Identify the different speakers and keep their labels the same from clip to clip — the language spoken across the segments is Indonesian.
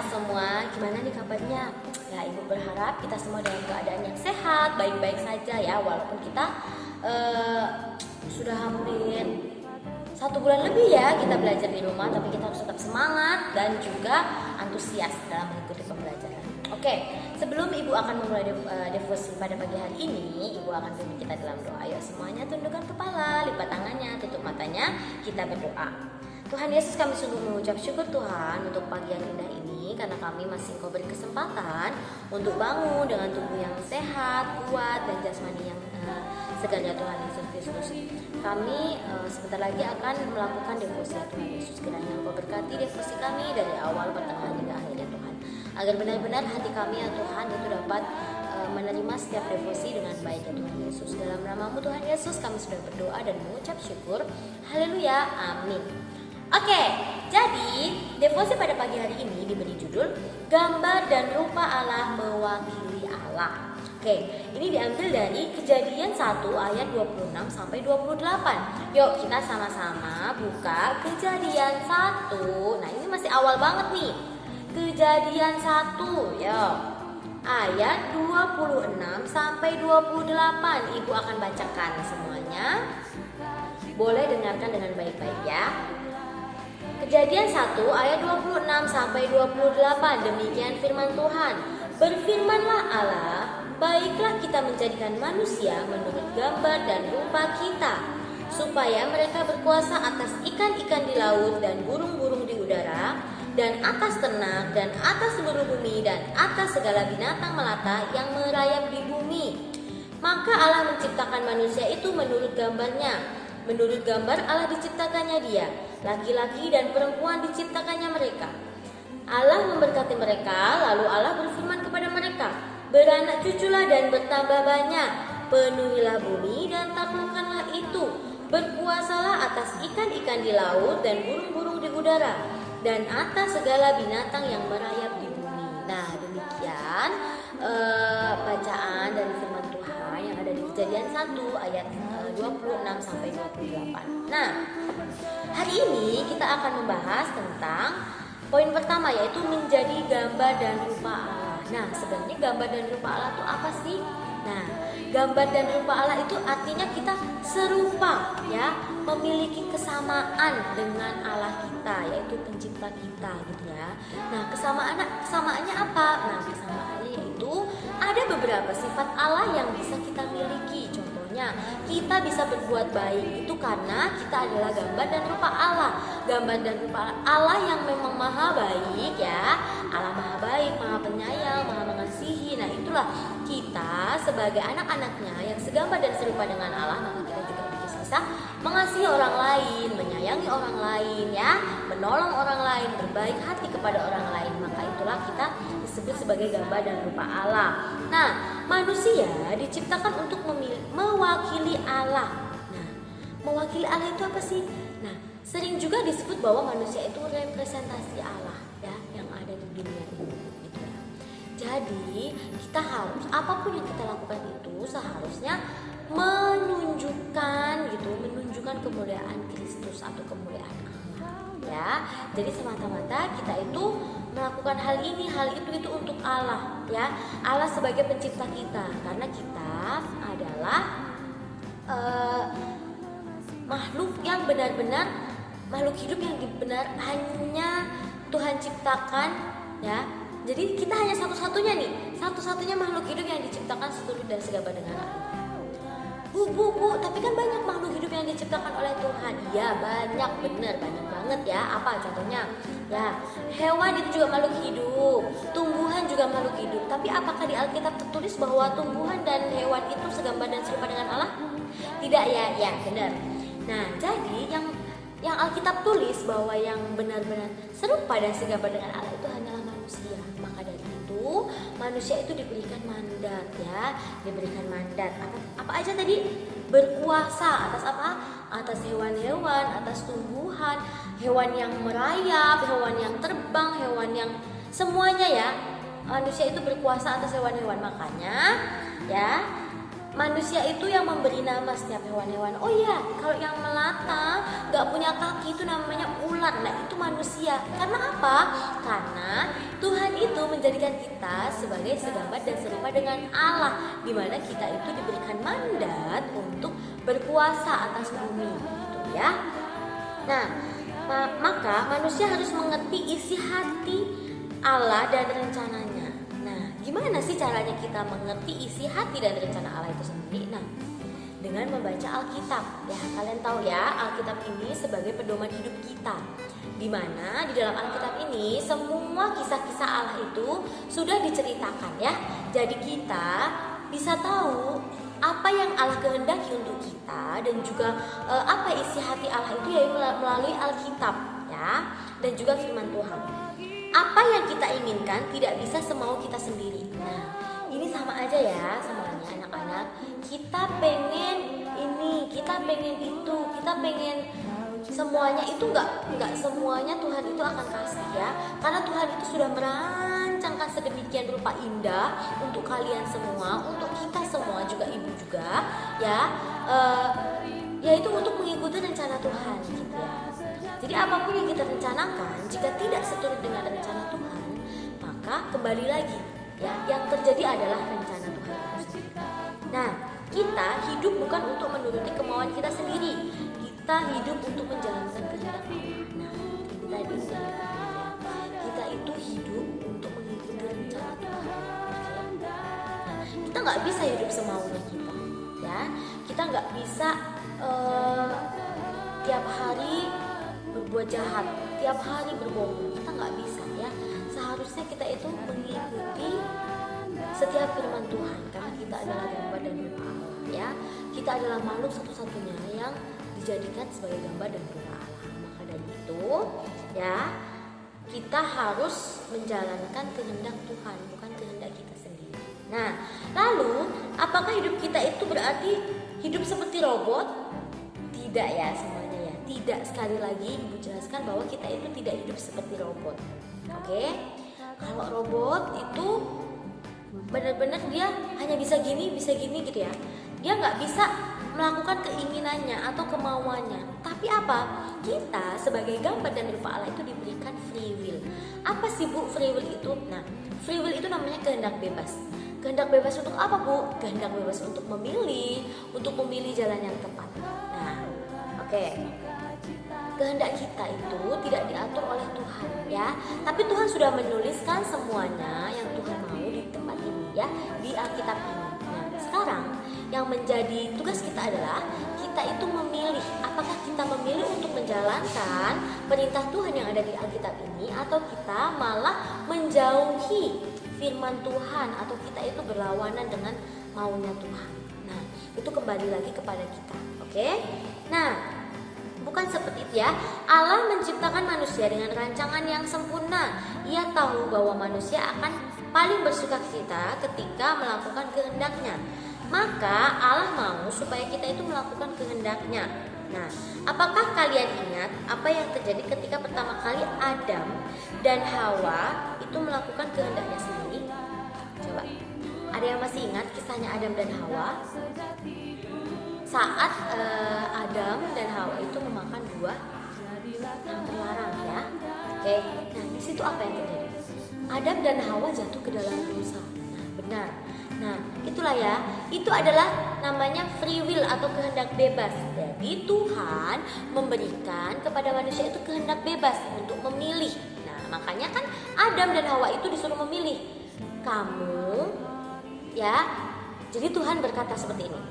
Speaker 1: semua, gimana nih kabarnya? Ya, Ibu berharap kita semua dalam keadaan yang sehat, baik-baik saja ya. Walaupun kita sudah hampir 1 bulan lebih ya kita belajar di rumah, tapi kita harus tetap semangat dan juga antusias dalam mengikuti pembelajaran. Oke, sebelum Ibu akan memulai devosi pada pagi hari ini, Ibu akan pimpin kita dalam doa. Ayo semuanya tundukkan kepala, lipat tangannya, tutup matanya, kita berdoa. Tuhan Yesus, kami sungguh mengucap syukur Tuhan untuk pagi yang indah ini, karena kami masih Kau beri kesempatan untuk bangun dengan tubuh yang sehat, kuat, dan jasmani yang segar ya Tuhan Yesus Kristus. Kami sebentar lagi akan melakukan devosi ya Tuhan Yesus. Kiranya Kau berkati devosi kami dari awal, pertengahan hingga akhirnya Tuhan, agar benar-benar hati kami ya Tuhan itu dapat menerima setiap devosi dengan baik ya Tuhan Yesus. Dalam nama-Mu Tuhan Yesus kami sudah berdoa dan mengucap syukur. Haleluya, amin. Oke, jadi devosi pada pagi hari ini diberi judul Gambar dan Rupa Allah Mewakili Allah. Oke, ini diambil dari Kejadian 1 ayat 26 sampai 28. Yuk kita sama-sama buka Kejadian 1. Nah, ini masih awal banget nih. Kejadian 1, yuk. Ayat 26 sampai 28. Ibu akan bacakan semuanya. Boleh dengarkan dengan baik-baik ya. Kejadian 1 ayat 26 sampai 28. Demikian firman Tuhan. Berfirmanlah Allah, baiklah kita menjadikan manusia menurut gambar dan rupa kita, supaya mereka berkuasa atas ikan-ikan di laut dan burung-burung di udara, dan atas ternak, dan atas seluruh bumi, dan atas segala binatang melata yang merayap di bumi. Maka Allah menciptakan manusia itu menurut gambarnya. Menurut gambar Allah diciptakannya dia, laki-laki dan perempuan diciptakannya mereka. Allah memberkati mereka, lalu Allah berfirman kepada mereka, beranak cuculah dan bertambah banyak, penuhilah bumi dan taklukkanlah itu, berkuasalah atas ikan-ikan di laut dan burung-burung di udara, dan atas segala binatang yang merayap di bumi. Nah, demikian bacaan dari firman Tuhan yang ada di Kejadian 1 ayat 26 sampai 28. Nah, hari ini kita akan membahas tentang poin pertama, yaitu menjadi gambar dan rupa Allah. Nah, sebenarnya gambar dan rupa Allah itu apa sih? Nah, gambar dan rupa Allah itu artinya kita serupa ya, memiliki kesamaan dengan Allah kita, yaitu pencipta kita gitu ya. Nah, kesamaannya apa? Nah, kesamaannya yaitu ada beberapa sifat Allah yang bisa kita miliki. Contohnya, kita bisa berbuat baik itu karena kita adalah gambar dan rupa Allah. Gambar dan rupa Allah yang memang maha baik ya. Allah maha baik, maha penyayang, maha mengasihi. Nah, itulah kita sebagai anak-anaknya yang segambar dan serupa dengan Allah, maka kita juga bisa mengasihi orang lain, menyayangi orang lain ya, menolong orang lain, berbaik hati kepada orang lain. Maka itulah kita disebut sebagai gambar dan rupa Allah. Nah, manusia diciptakan untuk mewakili Allah. Nah, mewakili Allah itu apa sih? Nah, sering juga disebut bahwa manusia itu representasi Allah ya, yang ada di dunia ini gitu ya. Jadi kita harus, apapun yang kita lakukan itu seharusnya menunjukkan kemuliaan Kristus atau kemuliaan Allah ya. Jadi semata-mata kita itu melakukan hal ini, hal itu untuk Allah ya. Allah sebagai pencipta kita, karena kita adalah makhluk yang benar-benar makhluk hidup yang benar hanya Tuhan ciptakan ya. Jadi kita hanya satu-satunya makhluk hidup yang diciptakan seturut dan segambar dengan Allah. Bu, tapi kan banyak makhluk hidup yang diciptakan oleh Tuhan. Ya, banyak banget ya. Apa contohnya? Ya, hewan itu juga makhluk hidup, tumbuhan juga makhluk hidup. Tapi apakah di Alkitab tertulis bahwa tumbuhan dan hewan itu segambar dan serupa dengan Allah? Tidak ya, benar. Nah, jadi yang Alkitab tulis bahwa yang benar-benar serupa dan segambar dengan Allah itu hanyalah manusia. Maka dari itu manusia itu diberikan mandat ya, apa aja tadi? Berkuasa atas apa? Atas hewan-hewan, atas tumbuhan, hewan yang merayap, hewan yang terbang, hewan yang semuanya ya. Manusia itu berkuasa atas hewan-hewan. Makanya ya, manusia itu yang memberi nama setiap hewan-hewan. Oh iya, kalau yang melata, gak punya kaki itu namanya ular. Nah, itu manusia. Karena apa? Karena Tuhan menjadikan kita sebagai segambar dan serupa dengan Allah, di mana kita itu diberikan mandat untuk berkuasa atas bumi, gitu ya. Nah, maka manusia harus mengerti isi hati Allah dan rencananya. Nah, gimana sih caranya kita mengerti isi hati dan rencana Allah itu sendiri? Nah, dengan membaca Alkitab. Ya, kalian tahu ya, Alkitab ini sebagai pedoman hidup kita. Di mana di dalam Alkitab ini semua kisah-kisah Allah itu sudah diceritakan ya. Jadi kita bisa tahu apa yang Allah kehendaki untuk kita dan juga apa isi hati Allah itu ya melalui Alkitab ya, dan juga firman Tuhan. Apa yang kita inginkan tidak bisa semau kita sendiri. Nah, ini sama aja ya semuanya anak-anak. Kita pengen ini, kita pengen itu, kita pengen semuanya itu nggak semuanya Tuhan itu akan kasih ya. Karena Tuhan itu sudah merancangkan sedemikian rupa indah untuk kalian semua, untuk kita semua juga, ibu juga ya. Yaitu untuk mengikuti rencana Tuhan gitu ya. Jadi apapun yang kita rencanakan, jika tidak seturut dengan rencana Tuhan, maka kembali lagi ya, yang terjadi adalah rencana Tuhan itu sendiri. Nah, kita hidup bukan untuk menuruti kemauan kita sendiri. Kita hidup untuk menjalankan kehendak Allah. Nah, itu tadi kita itu hidup untuk mengikuti rencana Tuhan. Nah, kita nggak bisa hidup semaunya kita, ya. Kita nggak bisa tiap hari berbuat jahat, tiap hari berbohong. Kita nggak bisa ya. Seharusnya kita itu mengikuti setiap firman Tuhan, karena kita adalah gambar dan rupa Allah ya. Kita adalah makhluk satu-satunya yang dijadikan sebagai gambar dan rupa Allah. Maka dari itu ya, kita harus menjalankan kehendak Tuhan, bukan kehendak kita sendiri. Nah, lalu apakah hidup kita itu berarti hidup seperti robot? Tidak ya semuanya ya. Tidak, sekali lagi Ibu jelaskan bahwa kita itu tidak hidup seperti robot. Oke? Kalau robot itu benar-benar dia hanya bisa gini gitu ya. Dia nggak bisa melakukan keinginannya atau kemauannya. Tapi apa? Kita sebagai gambar dan rupa Allah itu diberikan free will. Apa sih Bu free will itu? Nah, free will itu namanya kehendak bebas. Kehendak bebas untuk apa Bu? Kehendak bebas untuk memilih jalan yang tepat. Nah, oke. Kehendak kita itu tidak diatur oleh Tuhan ya, tapi Tuhan sudah menuliskan semuanya yang Tuhan mau di tempat ini ya, di Alkitab ini. Nah, sekarang yang menjadi tugas kita adalah kita itu memilih, apakah kita memilih untuk menjalankan perintah Tuhan yang ada di Alkitab ini, atau kita malah menjauhi firman Tuhan, atau kita itu berlawanan dengan maunya Tuhan. Nah, itu kembali lagi kepada kita. Oke? Nah, bukan seperti itu ya. Allah menciptakan manusia dengan rancangan yang sempurna. Ia tahu bahwa manusia akan paling bersukacita ketika melakukan kehendaknya. Maka Allah mau supaya kita itu melakukan kehendaknya. Nah, apakah kalian ingat apa yang terjadi ketika pertama kali Adam dan Hawa itu melakukan kehendaknya sendiri? Coba, ada yang masih ingat kisahnya Adam dan Hawa? Saat Adam dan Hawa itu memakan buah yang terlarang ya. Oke, nah di situ apa yang terjadi? Adam dan Hawa jatuh ke dalam dosa. Nah, benar. Nah, itulah ya. Itu adalah namanya free will atau kehendak bebas. Jadi Tuhan memberikan kepada manusia itu kehendak bebas untuk memilih. Nah, makanya kan Adam dan Hawa itu disuruh memilih. Kamu ya. Jadi Tuhan berkata seperti ini.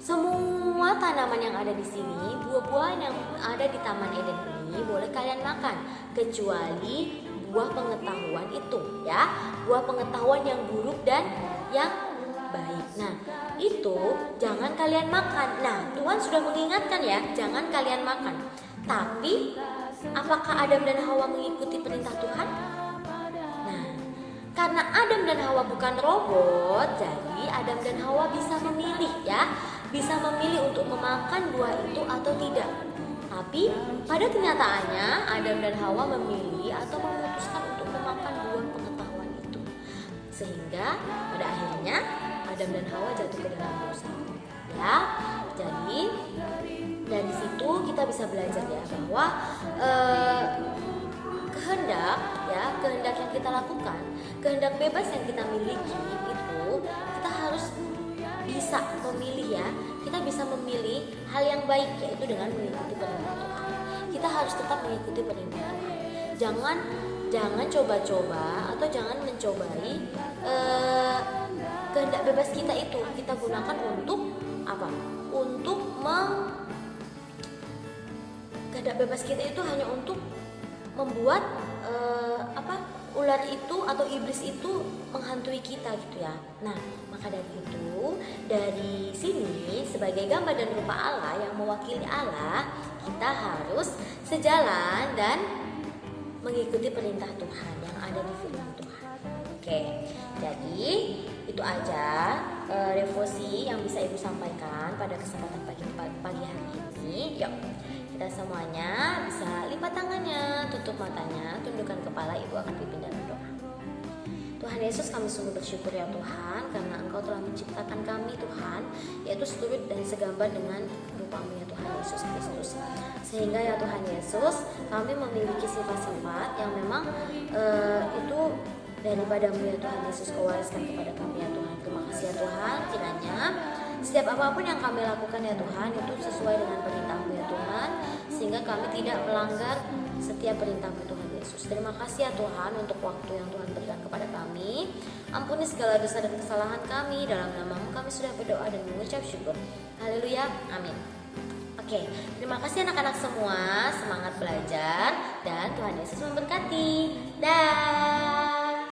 Speaker 1: Semua tanaman yang ada di sini, buah-buahan yang ada di Taman Eden ini boleh kalian makan, kecuali buah pengetahuan itu ya, buah pengetahuan yang buruk dan yang baik. Nah, itu jangan kalian makan. Nah, Tuhan sudah mengingatkan ya, jangan kalian makan. Tapi apakah Adam dan Hawa mengikuti perintah Tuhan? Karena Adam dan Hawa bukan robot, jadi Adam dan Hawa bisa memilih ya, bisa memilih untuk memakan buah itu atau tidak. Tapi pada kenyataannya Adam dan Hawa memilih atau memutuskan untuk memakan buah pengetahuan itu, sehingga pada akhirnya Adam dan Hawa jatuh ke dalam dosa. Ya, jadi dari situ kita bisa belajar ya bahwa kehendak ya yang kita lakukan, kehendak bebas yang kita miliki itu, kita harus bisa memilih ya. Kita bisa memilih hal yang baik, yaitu dengan mengikuti perintah Tuhan. Kita harus tetap mengikuti perintah Tuhan. Jangan coba-coba atau jangan mencobai kehendak bebas kita itu kita gunakan untuk apa? Kehendak bebas kita itu hanya untuk membuat ular itu atau iblis itu menghantui kita gitu ya. Nah, maka dari itu, dari sini sebagai gambar dan rupa Allah yang mewakili Allah, kita harus sejalan dan mengikuti perintah Tuhan yang ada di firman Tuhan. Oke, jadi itu aja devosi yang bisa Ibu sampaikan pada kesempatan pagi hari ini. Yuk, kita semuanya bisa lipat tangannya, tutup matanya, tundukkan kepala, Ibu akan pimpin dalam doa. Tuhan Yesus, kami sungguh bersyukur ya Tuhan, karena Engkau telah menciptakan kami Tuhan, yaitu seturut dan segambar dengan rupa-Mu ya Tuhan Yesus Kristus. Sehingga ya Tuhan Yesus, kami memiliki sifat-sifat yang memang itu daripada-Mu ya Tuhan Yesus, Kau wariskan kepada kami ya Tuhan. Terima kasih ya Tuhan, kiranya setiap apapun yang kami lakukan ya Tuhan, itu sesuai dengan perintah-Mu ya Tuhan, sehingga kami tidak melanggar setiap perintah-Mu Tuhan Yesus. Terima kasih ya Tuhan untuk waktu yang Tuhan berikan kepada kami. Ampuni segala dosa dan kesalahan kami. Dalam nama-Mu kami sudah berdoa dan mengucap syukur. Haleluya, amin. Oke, terima kasih anak-anak semua. Semangat belajar dan Tuhan Yesus memberkati.